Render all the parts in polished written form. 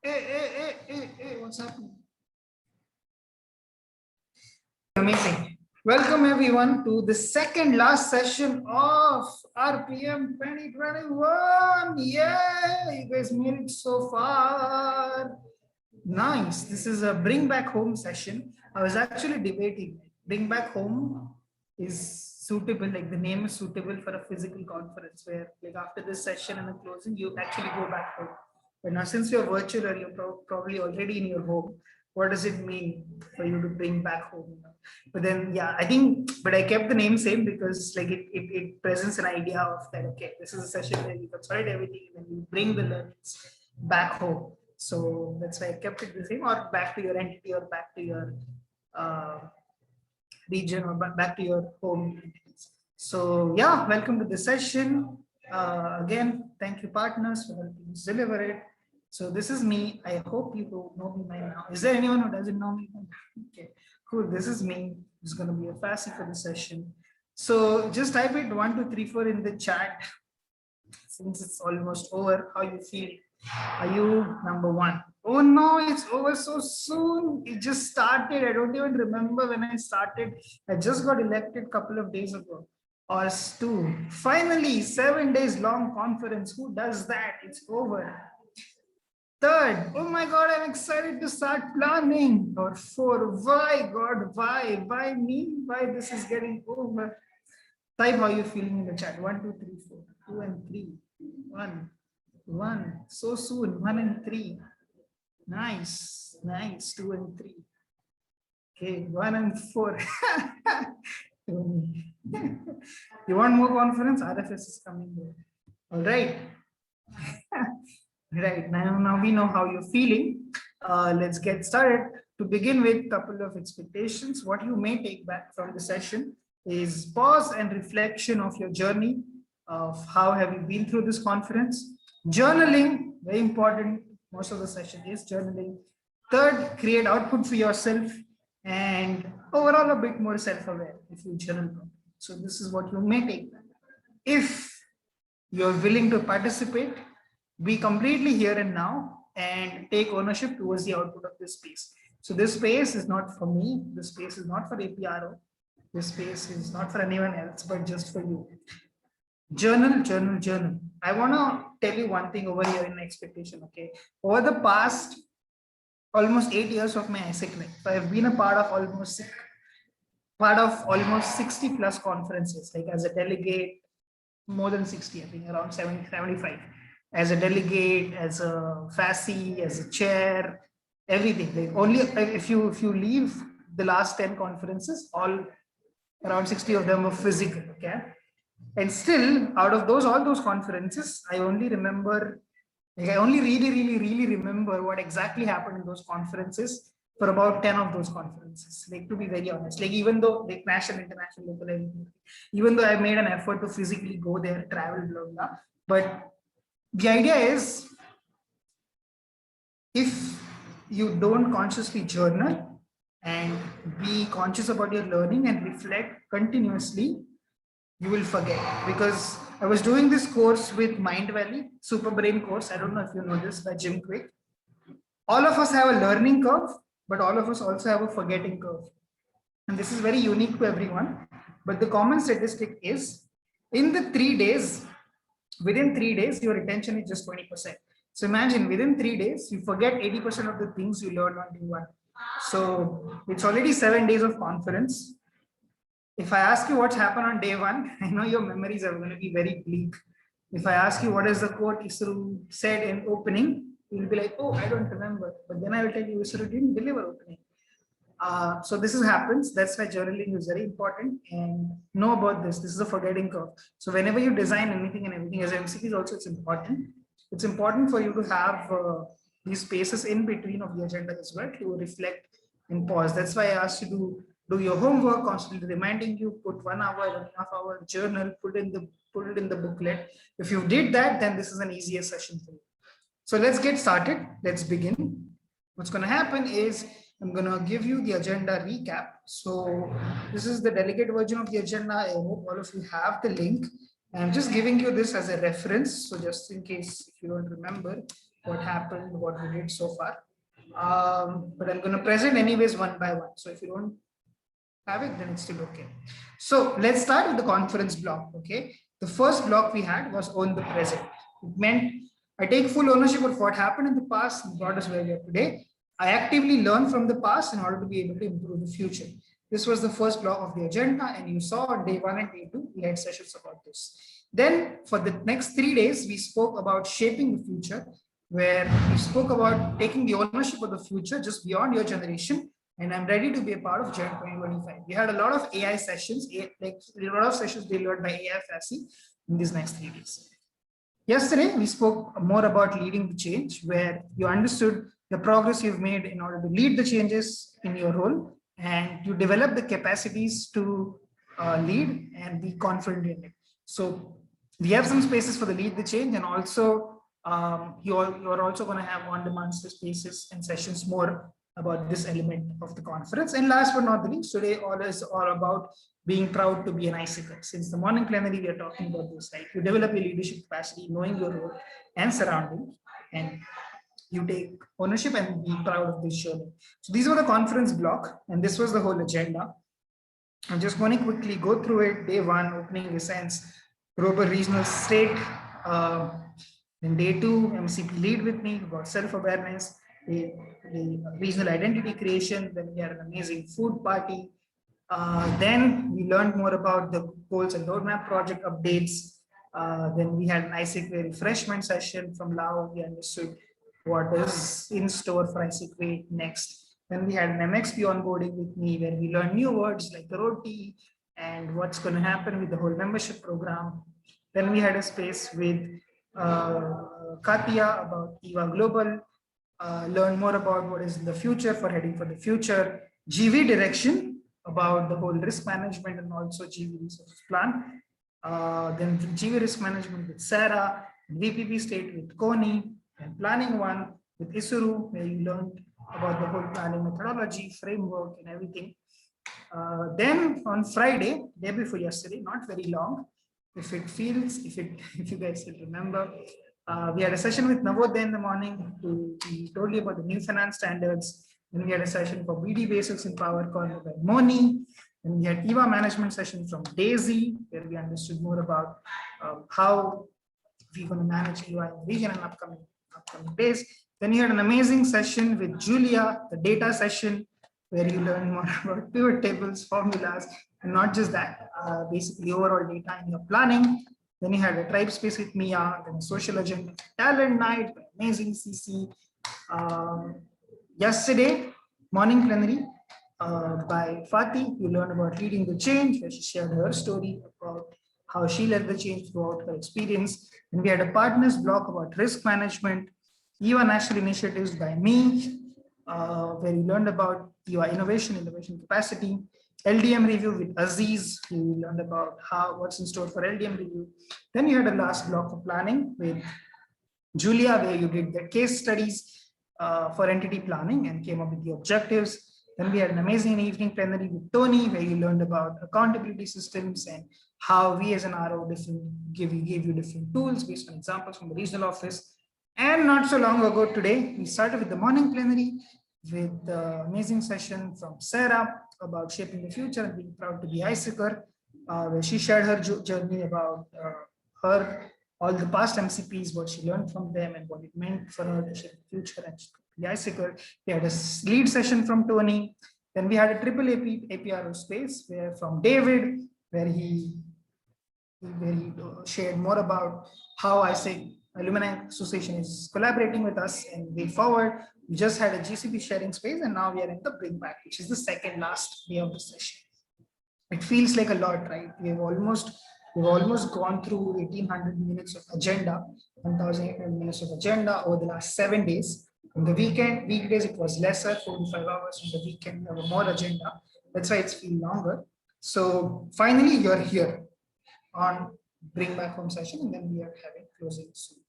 What's happening? Amazing. Welcome everyone to the second last session of RPM 2021. Yeah, you guys made it so far. Nice. This is a bring back home session. I was actually debating. Bring back home is suitable, like the name is suitable for a physical conference where like after this session and the closing, you actually go back home. But now since you're virtual or you're probably already in your home, what does it mean for you to bring back home? But then, yeah, I think, but I kept the name same because like it presents an idea of that, okay, this is a session where you consolidate everything and then you bring the learnings back home. So that's why I kept it the same, or back to your entity or back to your uh, region or back to your home entities. So yeah, welcome to the session. Again, thank you partners for helping us deliver it. So this is me. I hope you know me by now. Is there anyone who doesn't know me? Okay, cool. This is me. It's going to be a fast for the session. So just type it 1, 2, 3, 4 in the chat. Since it's almost over, how you feel? Are you number one? Oh no, it's over so soon. It just started. I don't even remember when I started. I just got elected a couple of days ago. Or two. Finally, 7 days long conference. Who does that? It's over. Third, oh my God, I'm excited to start planning. Or four, why God, why? Why me? Why this is getting over? Type how you're feeling in the chat. 1, 2, 3, 4. 2 and 3. 1. 1. So soon. 1 and 3. Nice. Nice. 2 and 3. Okay. 1 and 4. You want more conference? RFS is coming there. All right. Right. Now we know how you're feeling. Let's get started. To begin with, a couple of expectations. What you may take back from the session is pause and reflection of your journey of how have you been through this conference. Journaling, very important. Most of the session is journaling. Third, create output for yourself, and overall a bit more self-aware if you journal. So this is what you may take back. If you're willing to participate, be completely here and now and take ownership towards the output of this space. So this space is not for me. This space is not for APRO. This space is not for anyone else, but just for you. Journal, journal, journal. I want to tell you one thing over here in expectation. Okay. Over the past almost 8 years of my ISEC life, I've been a part of almost 60 plus conferences, like as a delegate, more than 60, I think around 70, 75. As a delegate, as a FASI, as a chair, everything. Like only if you leave the last 10 conferences, all around 60 of them were physical. Okay. And still, out of all those conferences, I only remember, like I only really remember what exactly happened in those conferences for about 10 of those conferences. Like to be very honest, like even though like national, international, local, even though I made an effort to physically go there, travel, blah, blah, but the idea is if you don't consciously journal and be conscious about your learning and reflect continuously, you will forget. Because I was doing this course with Mindvalley, Super Brain course. I don't know if you know this, by Jim Quick. All of us have a learning curve, but all of us also have a forgetting curve. And this is very unique to everyone. But the common statistic is in the 3 days, within 3 days, your retention is just 20%. So imagine within 3 days, you forget 80% of the things you learned on day one. So it's already 7 days of conference. If I ask you what's happened on day one, I know your memories are going to be very bleak. If I ask you what is the quote Isru said in opening, you'll be like, oh, I don't remember. But then I will tell you Isru didn't deliver opening. So this happens. That's why journaling is very important. And know about this. This is a forgetting curve. So whenever you design anything and everything, as MCPs also, it's important. It's important for you to have these spaces in between of the agenda as well to reflect and pause. That's why I asked you to do your homework, constantly reminding you, put 1 hour, 1.5 hour journal, put it in the booklet. If you did that, then this is an easier session for you. So let's get started. Let's begin. What's going to happen is I'm going to give you the agenda recap. So this is the delegate version of the agenda. I hope all of you have the link. I'm just giving you this as a reference. So just in case if you don't remember, what happened, what we did so far. But I'm going to present anyways one by one. So if you don't have it, then it's still okay. So let's start with the conference block. Okay. The first block we had was own the present. It meant I take full ownership of what happened in the past and brought us where we are today. I actively learn from the past in order to be able to improve the future. This was the first block of the agenda, and you saw on day 1 and day 2, we had sessions about this. Then for the next 3 days, we spoke about shaping the future, where we spoke about taking the ownership of the future just beyond your generation. And I'm ready to be a part of Gen 2025. We had a lot of AI sessions, like a lot of sessions delivered by AI FASI in these next 3 days. Yesterday, we spoke more about leading the change, where you understood the progress you've made in order to lead the changes in your role, and you develop the capacities to lead and be confident in it. So we have some spaces for the lead the change, and also you're also going to have on-demand spaces and sessions more about this element of the conference. And last but not the least, today is all about being proud to be an icicle. Since the morning plenary, we are talking about this, right? You develop your leadership capacity, knowing your role and surrounding, and you take ownership and be proud of this journey. So these were the conference block, and this was the whole agenda. I'm just going to quickly go through it. Day 1, opening essence, global regional state. Then day 2, MCP lead with me about self-awareness, the regional identity creation. Then we had an amazing food party. Then we learned more about the goals and roadmap project updates. Then we had an ISICWay refreshment session from Lao. We understood what is in store for ISICWay next. Then we had an MXP onboarding with me, where we learned new words like roti and what's going to happen with the whole membership program. Then we had a space with Katia about EVA Global, learn more about what is in the future for heading for the future, GV direction about the whole risk management and also GV resources plan. Then GV risk management with Sarah, VPP state with Koni, and planning 1 with Isuru, where you learned about the whole planning methodology, framework, and everything. Then on Friday, day before yesterday, not very long, if you guys still remember, we had a session with Navodaya in the morning to be told you about the new finance standards. Then we had a session for BD Basics in Power Corner by Moni. Then we had EVA management session from Daisy, where we understood more about how we're going to manage EVA in the region and upcoming days. Then you had an amazing session with Julia, the data session, where you learn more about pivot tables, formulas, and not just that, basically overall data in your planning. Then you had a tribe space with Mia, then a social agenda, talent night, amazing CC. Yesterday, morning plenary by Fatih, you learned about leading the change, where she shared her story about how she led the change throughout her experience. And we had a partners block about risk management, EVA national initiatives by me, where you learned about your innovation capacity, LDM review with Aziz. You learned about what's in store for LDM review. Then you had a last block for planning with Julia, where you did the case studies for entity planning and came up with the objectives. Then we had an amazing evening plenary with Tony, where you learned about accountability systems and how we as an RO gave you different tools based on examples from the regional office. And not so long ago today, we started with the morning plenary with the amazing session from Sarah about shaping the future and being proud to be Icicle, where she shared her journey about all the past MCPs, what she learned from them and what it meant for her to shape the future and be Icicle. We had a lead session from Tony. Then we had a triple APRO space where from David, where he shared more about how Alumni Association is collaborating with us and way forward. We just had a GCP sharing space, and now we are in the bring back, which is the second last day of the session. It feels like a lot, right? We've almost gone through 1,800 minutes of agenda, 1,800 minutes of agenda over the last 7 days. On the weekdays, it was lesser, 45 hours. On the weekend, we have more agenda. That's why it's feel longer. So finally, you're here on bring back home session, and then we are having closing soon.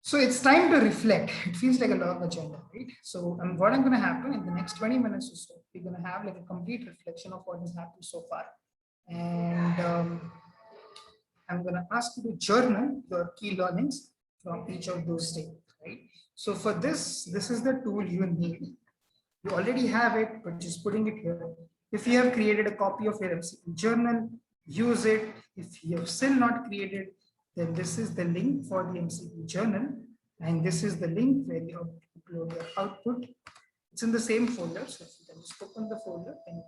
So it's time to reflect. It feels like a long agenda, right? So what I'm going to happen in the next 20 minutes or so, we're going to have like a complete reflection of what has happened so far. And I'm going to ask you to journal your key learnings from each of those days. So for this is the tool you need. You already have it, but just putting it here. If you have created a copy of your MCP journal, use it. If you have still not created, then this is the link for the MCP journal. And this is the link where you upload your output. It's in the same folder. So if you can just open the folder and you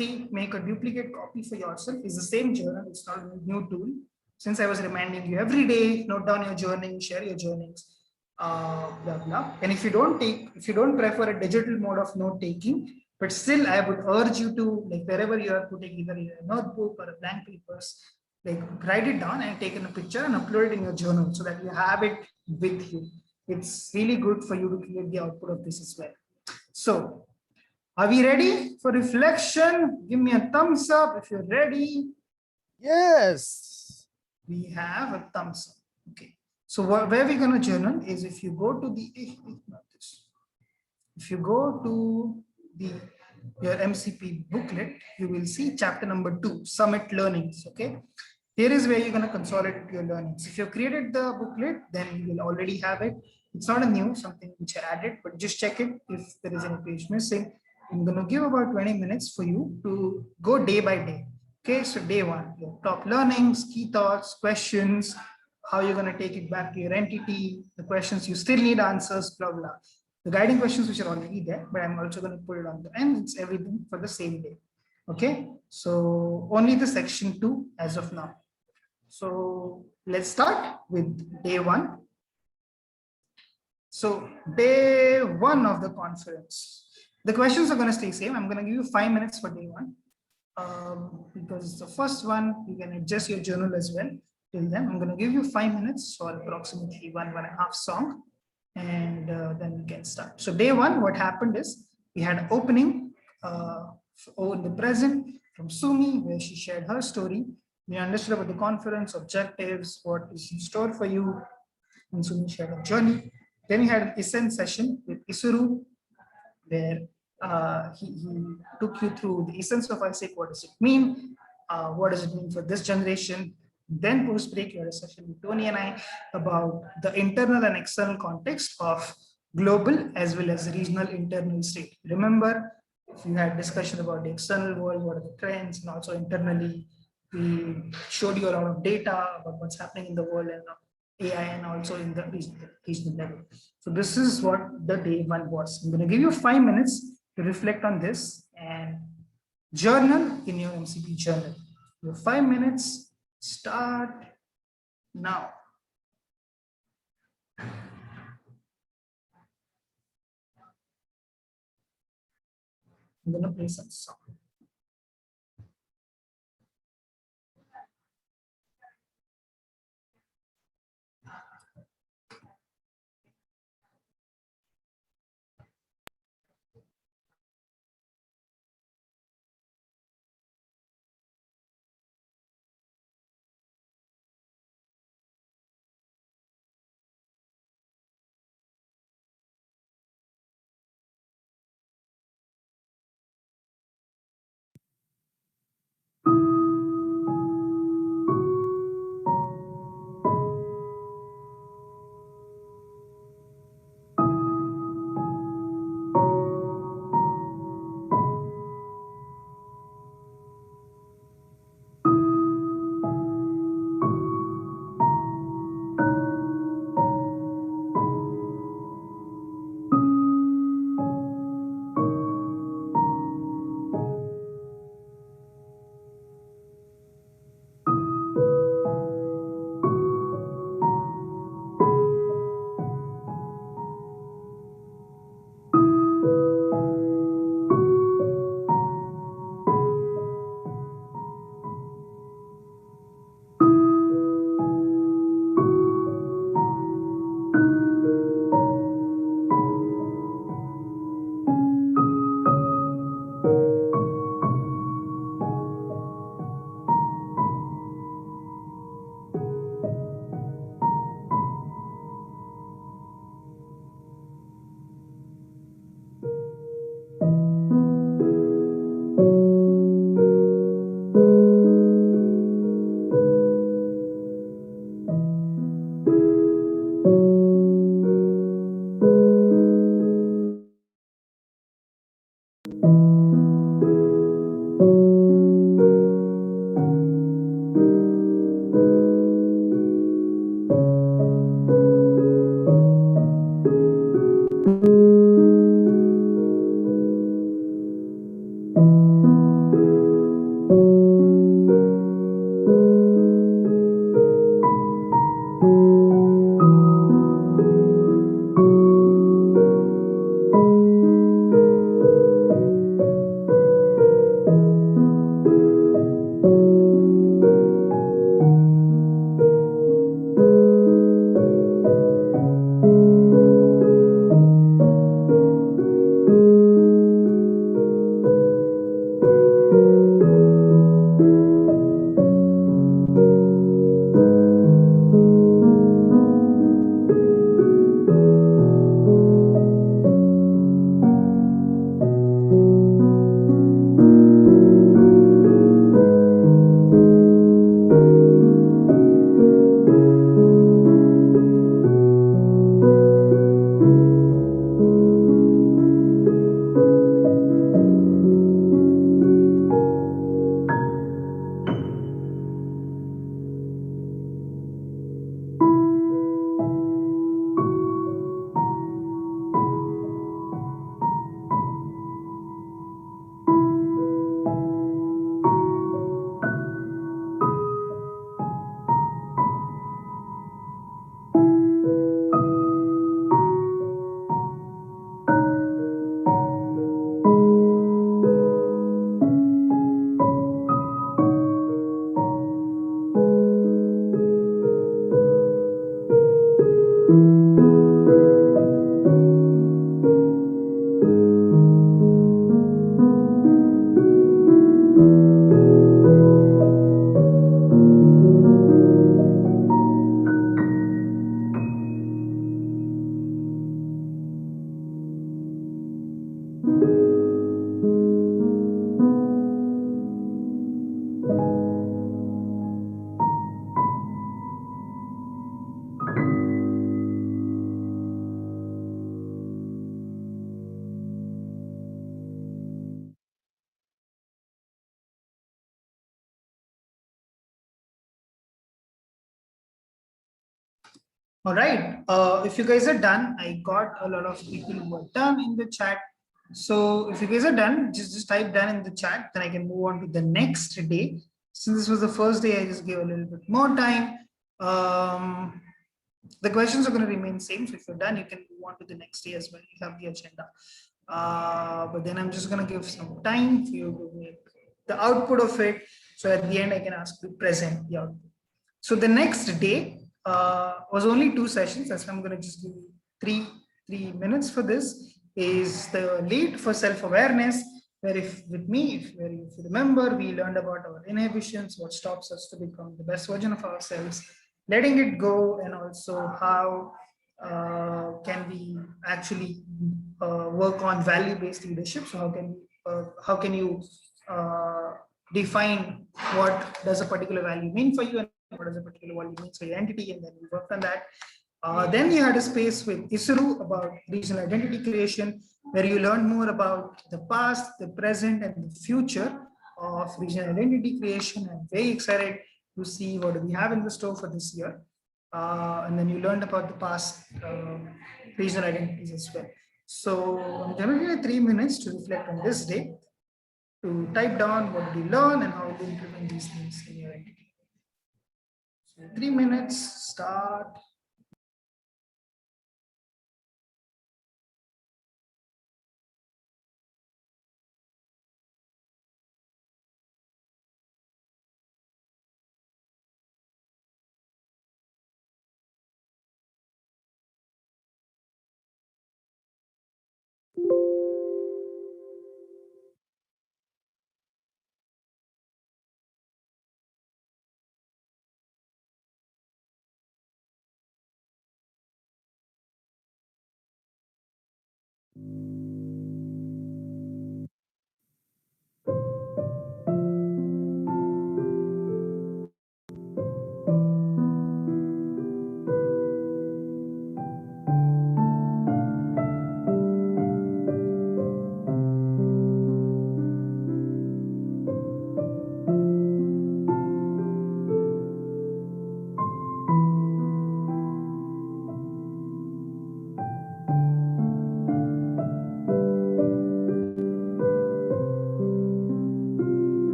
can make a duplicate copy for yourself. It's the same journal. It's not a new tool. Since I was reminding you every day, note down your journaling, share your journals, blah blah. And if you don't prefer a digital mode of note taking, but still I would urge you to, like, wherever you are putting either a notebook or a blank papers, like, write it down and take in a picture and upload it in your journal so that you have it with you. It's really good for you to create the output of this as well. So are we ready for reflection? Give me a thumbs up if you're ready. Yes. We have a thumbs up. Okay. So where we're going to journal is, if you go to your MCP booklet, you will see chapter number 2, Summit Learnings. Okay. Here is where you're going to consolidate your learnings. If you've created the booklet, then you will already have it. It's not a new something which I added, but just check it if there is any page missing. I'm going to give about 20 minutes for you to go day by day. Okay, so day 1, your top learnings, key thoughts, questions, how you're going to take it back to your entity, the questions you still need answers, blah, blah. The guiding questions which are already there, but I'm also going to put it on the end. It's everything for the same day. Okay, so only the section 2 as of now. So let's start with day 1. So day 1 of the conference. The questions are going to stay same. I'm going to give you 5 minutes for day 1. Because it's the first one, you can adjust your journal as well. Till then, I'm going to give you 5 minutes or approximately 1.5 song, and then we can start. So day 1, what happened is we had an opening in the present from Sumi, where she shared her story. We understood about the conference, objectives, what is in store for you, and Sumi shared her journey. Then we had an essence session with Isuru, where he took you through the essence of ISIC. What does it mean? What does it mean for this generation? Then post break, you had a session with Tony and I about the internal and external context of global as well as regional internal state. Remember, if you had discussion about the external world, what are the trends, and also internally, we showed you a lot of data about what's happening in the world and AI, and also in the regional level. So this is what the day 1 was. I'm going to give you 5 minutes to reflect on this and journal in your MCP journal. Your 5 minutes start now. I'm going to play some song. All right. If you guys are done, I got a lot of people who are done in the chat. So if you guys are done, just type done in the chat. Then I can move on to the next day. Since this was the first day, I just gave a little bit more time. The questions are going to remain same. So if you're done, you can move on to the next day as well. You have the agenda. But then I'm just going to give some time for you to make the output of it. So at the end, I can ask you to present the output. So the next day was only 2 sessions. That's why I'm going to just give you three minutes for this. Is the lead for self-awareness, where if with me, if you remember, we learned about our inhibitions, what stops us to become the best version of ourselves, letting it go, and also how can we actually work on value-based leadership. So how can you define what does a particular value mean for you and what does a particular value mean for your entity, and then we worked on that. Then you had a space with Isuru about regional identity creation, where you learn more about the past, the present, and the future of regional identity creation. I'm very excited to see what do we have in the store for this year. And then you learned about the past regional identities as well. So I'm going to give you 3 minutes to reflect on this day, to type down what did you learn and how you implement these things in your entity. So 3 minutes, start.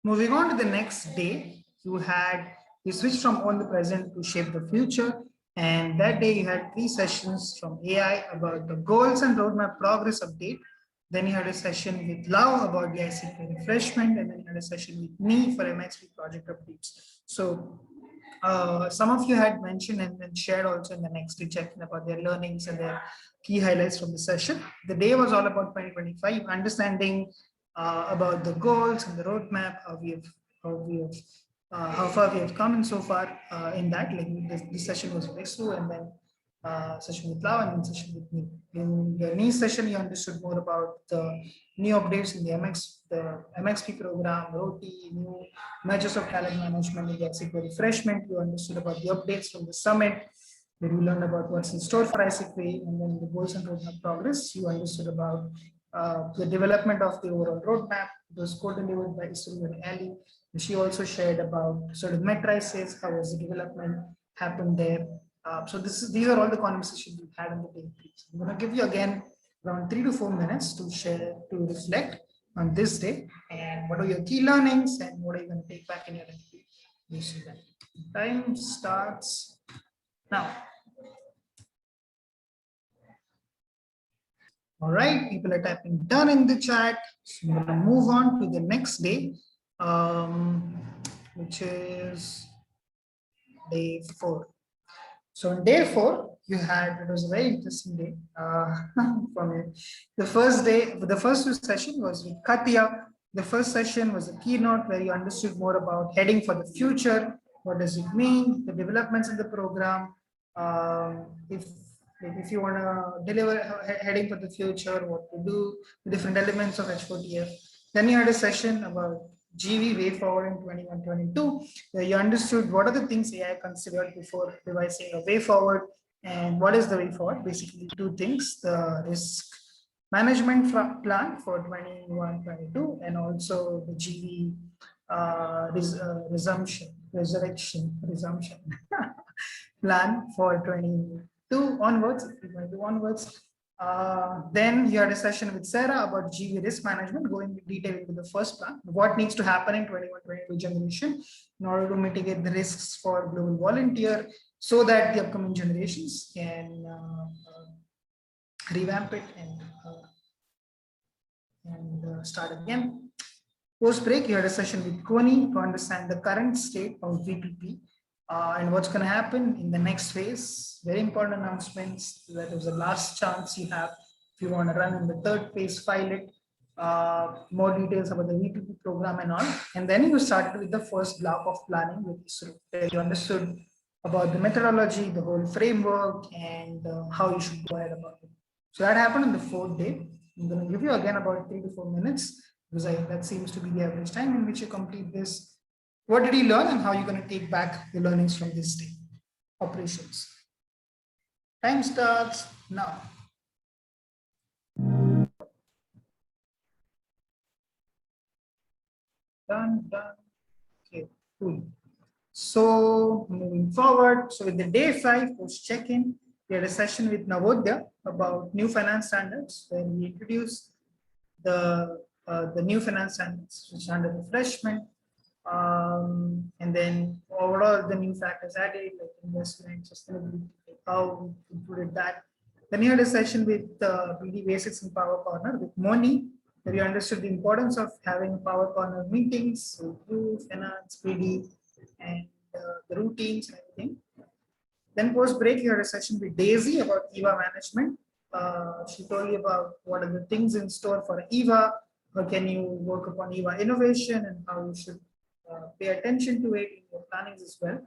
Moving on to the next day, you switched from own the present to shape the future. And that day you had 3 sessions from AI about the goals and roadmap progress update. Then you had a session with Lau about the ICP refreshment, and then you had a session with me for MXP project updates. So some of you had mentioned and shared also in the next day check-in about their learnings and their key highlights from the session. The day was all about 2025, understanding about the goals and the roadmap, how far we have come in so far in that. Like this session was with Isu, and then session with Lau, and then session with me. In the knee session, you understood more about the new updates in the MXP program, ROTI, new measures of talent management in the ICIQ refreshment. You understood about the updates from the summit. Then you learned about what's in store for ICIQ, and then the goals and roadmap progress. You understood about the development of the overall roadmap. It was co-delivered by Isru and Ali. And she also shared about sort of matrices, how was the development happened there. So these are all the conversations we've had in the day. I'm going to give you again around 3 to 4 minutes to share, to reflect on this day, and what are your key learnings and what are you going to take back in your implementation. Time starts now. All right, people are typing done in the chat. So I'm going to move on to the next day, which is day 4. So on day 4, you had, it was a very interesting day for me. The first two session was with Katya. The first session was a keynote where you understood more about heading for the future. What does it mean? The developments in the program. If you want to deliver heading for the future, what to do, the different elements of H4TF. Then you had a session about GV way forward in 21-22, where you understood what are the things AI considered before devising a way forward, and what is the way forward. Basically, 2 things: the risk management plan for 21-22, and also the GV resumption plan for 22 onwards, 22 onwards. Then you had a session with Sarah about GV risk management, going in detail into the first plan, what needs to happen in 21-22 generation in order to mitigate the risks for global volunteer, so that the upcoming generations can revamp it and start again. Post break, you had a session with Koni to understand the current state of VPP and what's going to happen in the next phase. Very important announcements. That was the last chance you have. If you want to run in the 3rd phase, file it. More details about the VPP program and all. And then you started with the first block of planning with ISRO, where you understood about the methodology, the whole framework, and how you should go ahead about it. So that happened on the 4th day. I'm going to give you again about 3 to 4 minutes, because that seems to be the average time in which you complete this. What did you learn, and how are you going to take back the learnings from this day? Operations. Time starts now. Done. Okay, cool. So moving forward, so with the day 5 post check-in, we had a session with Navodaya about new finance standards, where we introduced the new finance standards, which are under refreshment. And then overall the new factors added, like investment, sustainability, how we included that. Then you had a session with BD Basics and Power Corner with Moni, where you understood the importance of having Power Corner meetings with you, finance, BD, and the routines and everything. Then post break, you had a session with Daisy about EVA management. She told you about what are the things in store for EVA, how can you work upon EVA innovation, and how you should pay attention to it in your plannings as well.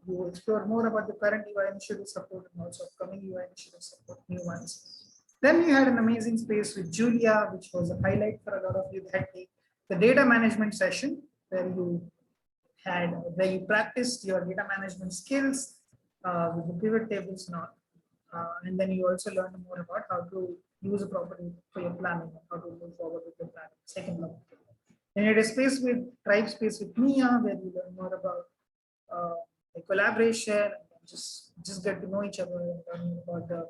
You will explore more about the current EVA initiative support and also upcoming EVA initiative support, new ones. Then you had an amazing space with Julia, which was a highlight for a lot of you. That the data management session, where you practiced your data management skills with the pivot tables and all. And then you also learned more about how to use a property for your planning, how to move forward with your planning. Second level. Then you had a space with tribe space with Mia, where you learn more about the collaboration, and just get to know each other, and learn about the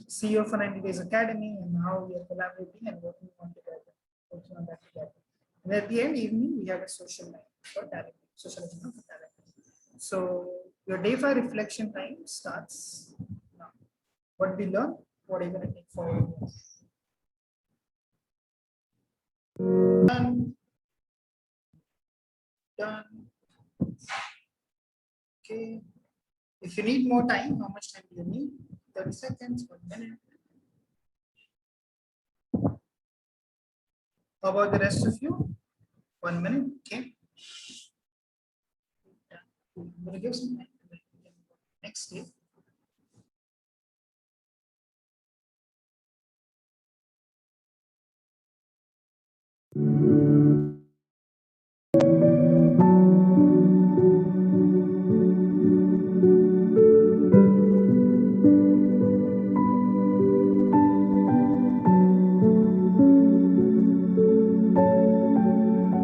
CEO for 90 Days Academy and how we are collaborating and working on together, working on that together. And at the end evening, we had a social night for talent, socializing for talent. So your day 5 reflection time starts now. What we learn, what are you going to take forward? Done. Okay. If you need more time, how much time do you need? 30 seconds, 1 minute. How about the rest of you? 1 minute. Okay. I'm going to give some time to the next day.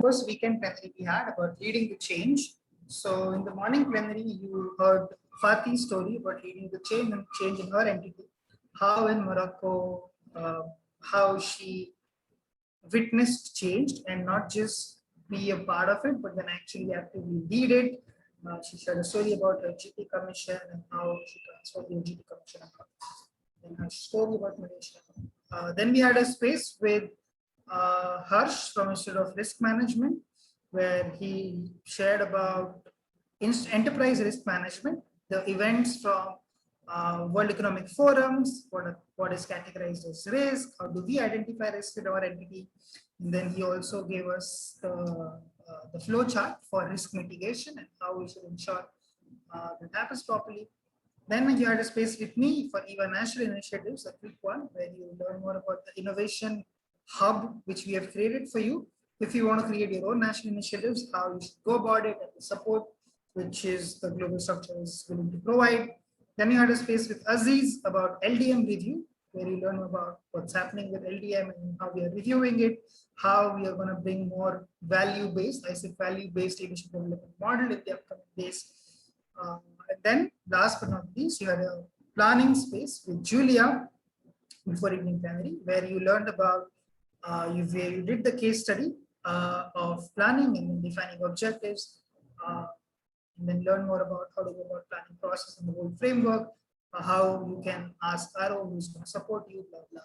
First weekend plenary we had about leading the change. So in the morning plenary, you heard Fatih's story about leading the change in her entity, how in Morocco, how she witnessed change and not just be a part of it, but then actually actively lead it. She shared a story about her GP commission and how she transferred the GP commission account. Then her story about Malaysia. Then we had a space with Harsh from Institute of Risk Management, where he shared about enterprise risk management, the events from World Economic Forums, what is categorized as risk, how do we identify risk in our entity. And then he also gave us the flow chart for risk mitigation and how we should ensure that happens properly. Then you had a space with me for EVA National Initiatives, a quick one, where you learn more about the innovation hub, which we have created for you. If you want to create your own national initiatives, how you should go about it and the support, which is the global structure is willing to provide. Then you had a space with Aziz about LDM review, where you learn about what's happening with LDM and how we are reviewing it, how we are going to bring more value-based, I said value-based leadership development model in the upcoming days. And then last but not least, you had a planning space with Julia before evening plenary, where you learned about, you did the case study of planning and then defining objectives, and then learn more about how to go about planning process and the whole framework, how you can ask RO who's going to support you, blah, blah.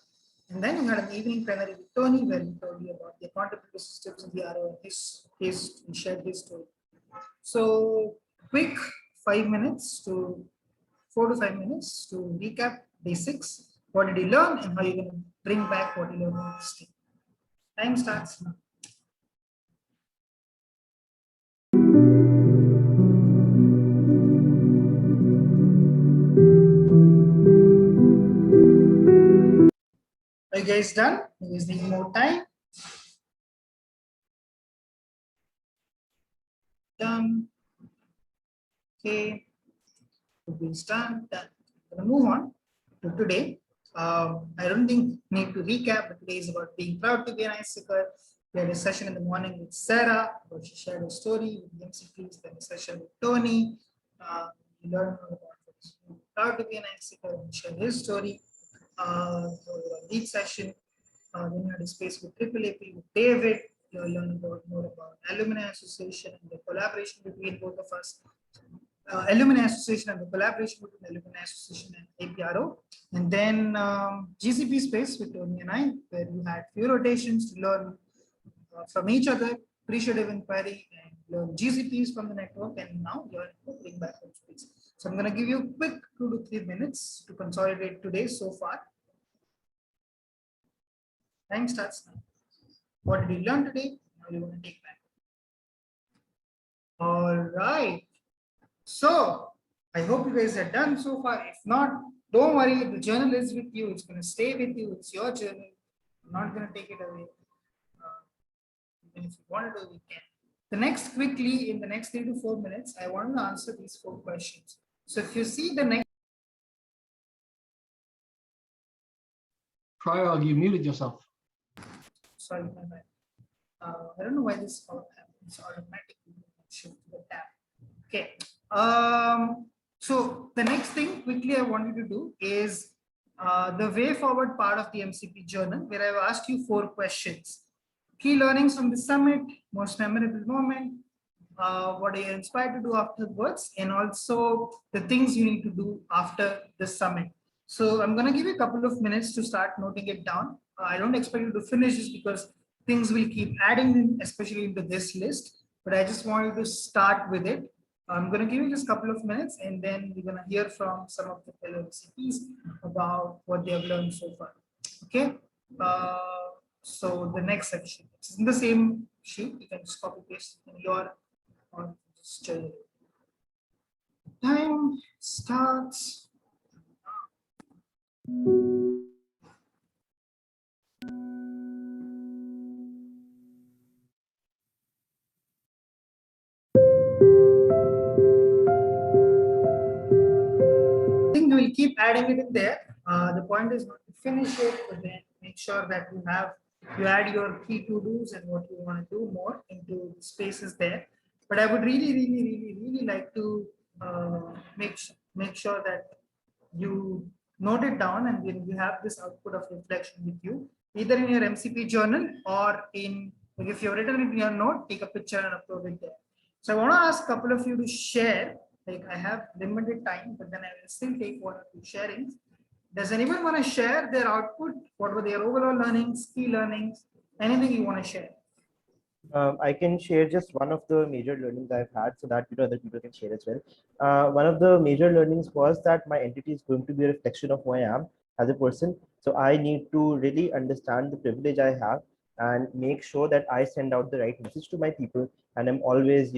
And then you had an evening plenary with Tony, where he told you about the accountability systems in the RO and he shared his story. So quick 5 minutes to 4 to 5 minutes to recap basics. What did you learn and how you're going to bring back what you learned in this team. Time starts now. Are you guys done? You guys need more time? Done. Okay. It's done. Done. I'm going to move on to today. I don't think need to recap, but today is about being proud to be an ICER. We had a session in the morning with Sarah, where she shared a story with the MCPs, then a session with Tony. We learned more about being proud to be an ICER and share his story. Lead session. Then we had a space with AAAP with David. You learn more about Alumni Association and the collaboration between both of us. Alumni Association and the collaboration between Alumni Association and APRO. And then GCP space with Tony and I, where you had few rotations to learn from each other, appreciative inquiry, and learn GCPs from the network. And now you're bring back home space. So I'm going to give you a quick 2 to 3 minutes to consolidate today so far. Time starts now. What did you learn today? Now you're going to take back. All right. So I hope you guys are done so far. If not, don't worry. The journal is with you. It's going to stay with you. It's your journal. I'm not going to take it away. Even if you want to do, we can. The next quickly, in the next 3 to 4 minutes, I want to answer these 4 questions. So if you see the next. Prayag, you muted yourself. Sorry, my bad. I don't know why this happens automatically. Shift the tab. Okay. So the next thing quickly I want you to do is the way forward part of the MCP journal, where I've asked you 4 questions. Key learnings from the summit, most memorable moment, what are you inspired to do afterwards, and also the things you need to do after the summit. So I'm going to give you a couple of minutes to start noting it down. I don't expect you to finish this because things will keep adding in, especially into this list, but I just want you to start with it. I'm going to give you just a couple of minutes and then we're going to hear from some of the fellow MCPs about what they have learned so far. Okay. So the next section, it's in the same sheet. You can just copy paste in your or just time starts. I think we'll keep adding it in there. The point is not to finish it, but then make sure that you add your key to dos and what you want to do more into the spaces there. But I would really like to make sure that you note it down and then you have this output of reflection with you, either in your MCP journal or in, like if you've written it in your note, take a picture and upload it there. So I want to ask a couple of you to share, like I have limited time, but then I will still take one or two sharings. Does anyone want to share their output? What were their overall learnings, key learnings, anything you want to share? I can share just one of the major learnings I've had so that other people can share as well. One of the major learnings was that my entity is going to be a reflection of who I am as a person. So I need to really understand the privilege I have and make sure that I send out the right message to my people and I'm always,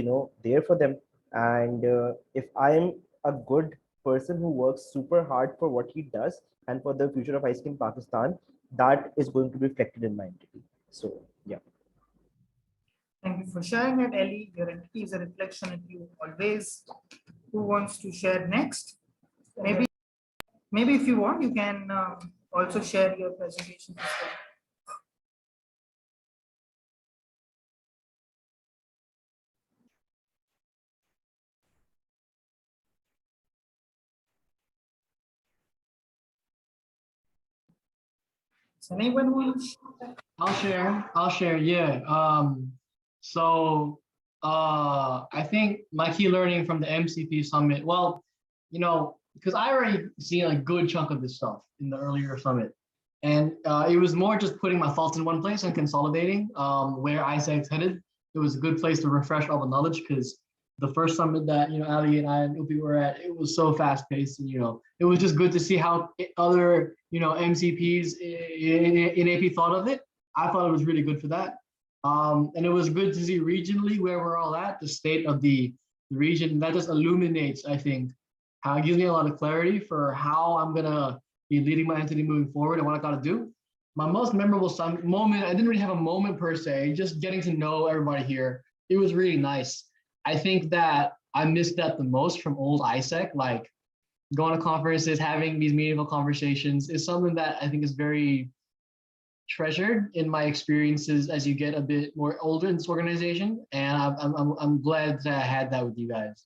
there for them. And if I'm a good person who works super hard for what he does and for the future of Ice Cream Pakistan, that is going to be reflected in my entity. So, yeah. Thank you for sharing it, Ellie. Your entity is a reflection of you always. Who wants to share next? Maybe if you want, you can also share your presentation as well. Does anyone want to share? I'll share. Yeah. So I think my key learning from the MCP summit, well, because I already seen a good chunk of this stuff in the earlier summit. And it was more just putting my thoughts in one place and consolidating where ISAC's headed. It was a good place to refresh all the knowledge because the first summit that Ali and I and Upi were at, it was so fast paced, and it was just good to see how other MCPs in AP thought of it. I thought it was really good for that, and it was good to see regionally where we're all at, the state of the region. That just illuminates, I think, how it gives me a lot of clarity for how I'm gonna be leading my entity moving forward and what I got to do. My most memorable moment, I didn't really have a moment per se, just getting to know everybody here. It was really nice. I think that I missed that the most from old ISEC, like going to conferences, having these meaningful conversations is something that I think is very treasured in my experiences as you get a bit more older in this organization. And I'm glad that I had that with you guys.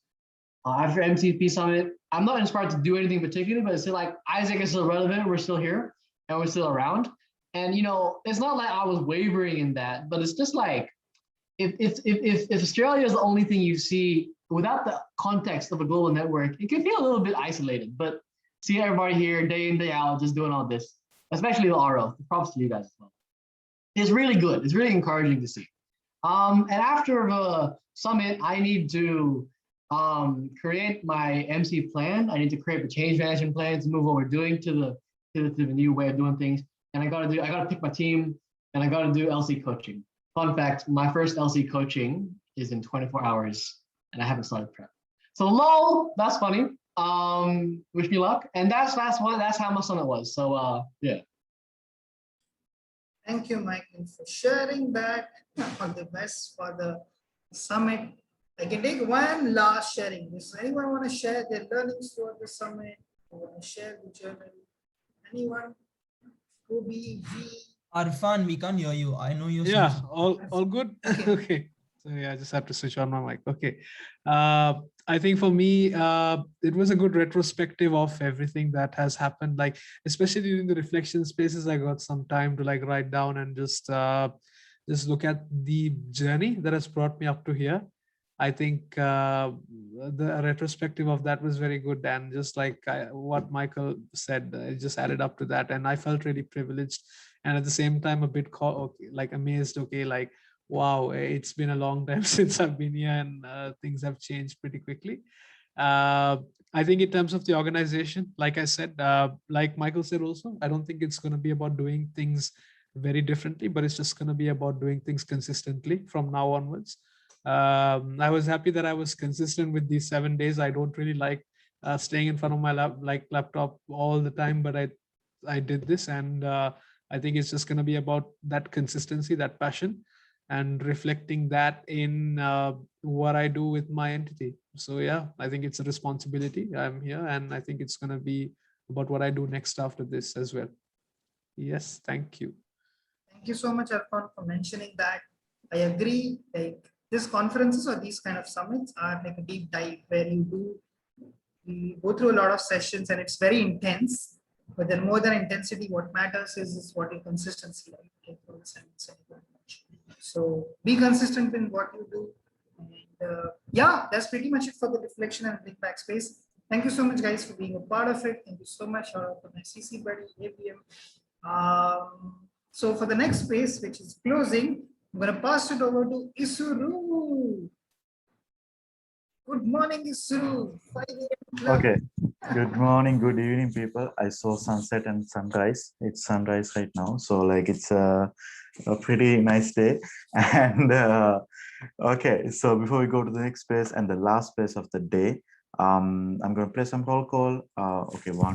After MCP Summit, I'm not inspired to do anything particular, but it's still like ISEC is still relevant. We're still here and we're still around. And it's not like I was wavering in that, but it's just like, if Australia is the only thing you see without the context of a global network, it can feel a little bit isolated. But seeing everybody here day in, day out, just doing all this, especially the RO, props to you guys as well. It's really good. It's really encouraging to see. And after the summit, I need to create my MC plan. I need to create the change management plan to move what we're doing to the new way of doing things. And I gotta pick my team, and I gotta do LC coaching. Fun fact, my first LC coaching is in 24 hours and I haven't started prep. So lol, that's funny. Wish me luck. And that's how my summit was. So yeah. Thank you, Michael, for sharing that. All the best for the summit. I can take one last sharing. Does anyone want to share their learnings for the summit? Or want to share the journal? Anyone? Ruby, V. Arfan, we can't hear you. I know you're Yeah, all good. Okay. Okay. So yeah, I just have to switch on my mic. Okay. I think for me, it was a good retrospective of everything that has happened. Like, especially during the reflection spaces, I got some time to like write down and just look at the journey that has brought me up to here. I think the retrospective of that was very good, and just like what Michael said, it just added up to that, and I felt really privileged, and at the same time a bit like amazed. Okay, like wow, it's been a long time since I've been here, and things have changed pretty quickly. I think in terms of the organization, like I said, like Michael said also, I don't think it's going to be about doing things very differently, but it's just going to be about doing things consistently from now onwards. I was happy that I was consistent with these 7 days. I don't really like staying in front of my laptop all the time, but I did this, and I think it's just going to be about that consistency, that passion, and reflecting that in what I do with my entity. So yeah, I think it's a responsibility. I'm here, and I think it's going to be about what I do next after this as well. Yes, thank you. Thank you so much, Arfan, for mentioning that. I agree. Like these conferences or these kind of summits are like a deep dive where you go through a lot of sessions and it's very intense. But then more than intensity, what matters is what your consistency like. So be consistent in what you do. And yeah, that's pretty much it for the reflection and bring back space. Thank you so much, guys, for being a part of it. Thank you so much for my CC buddy, APM. So for the next space, which is closing, I'm going to pass it over to Isuru. Good morning, Isuru. 5 a.m. club. Okay. Good morning, good evening, people. I saw sunset and sunrise. It's sunrise right now, so like it's a pretty nice day. And okay, so before we go to the next space and the last space of the day, I'm going to play some roll call. Okay, one.